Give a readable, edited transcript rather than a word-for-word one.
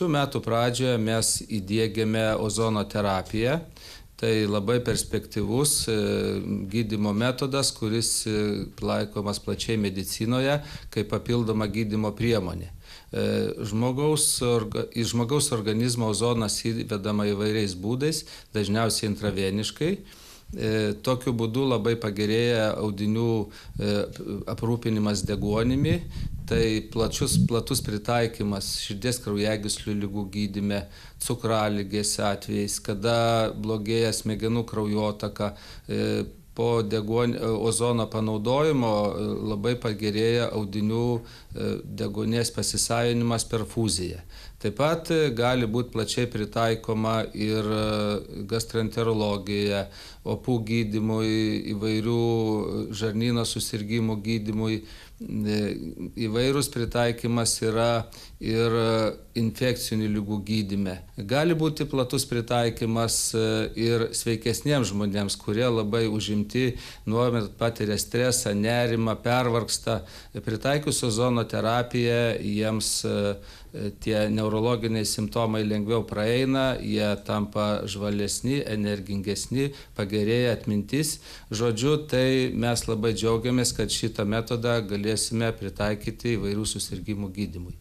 Šių metų pradžioje mes įdiegėme ozono terapiją. Tai labai perspektyvus gydymo metodas, kuris taikomas plačiai medicinoje kaip papildoma gydymo priemonė. Į žmogaus organizmą ozonas įvedama įvairiais būdais, dažniausiai intraveniškai. Tokiu būdu labai pagerėja audinių aprūpinimas deguonimi, tai platus pritaikymas širdies kraujagyslių ligų gydyme, cukraligės atvejais, kada blogėja smegenų kraujotaka. Po ozono panaudojimo labai pagerėja audinių deguonies pasisavinimas per fuziją. Taip pat gali būti plačiai pritaikoma ir gastroenterologija, opų gydymui, įvairių žarnyno susirgimų gydymui. Įvairūs pritaikymas yra ir infekcinių ligų gydyme. Gali būti platus pritaikymas ir sveikesniems žmonėms, kurie labai užimti, nuolat patiria stresą, nerimą, pervargsta. Pritaikius ozono terapiją, jiems tie neurologiniai simptomai lengviau praeina, jie tampa žvalesni, energingesni, pagerėja atmintis. Žodžiu, tai mes labai džiaugiamės, kad šitą metodą galėsime pritaikyti įvairių susirgimų gydymui.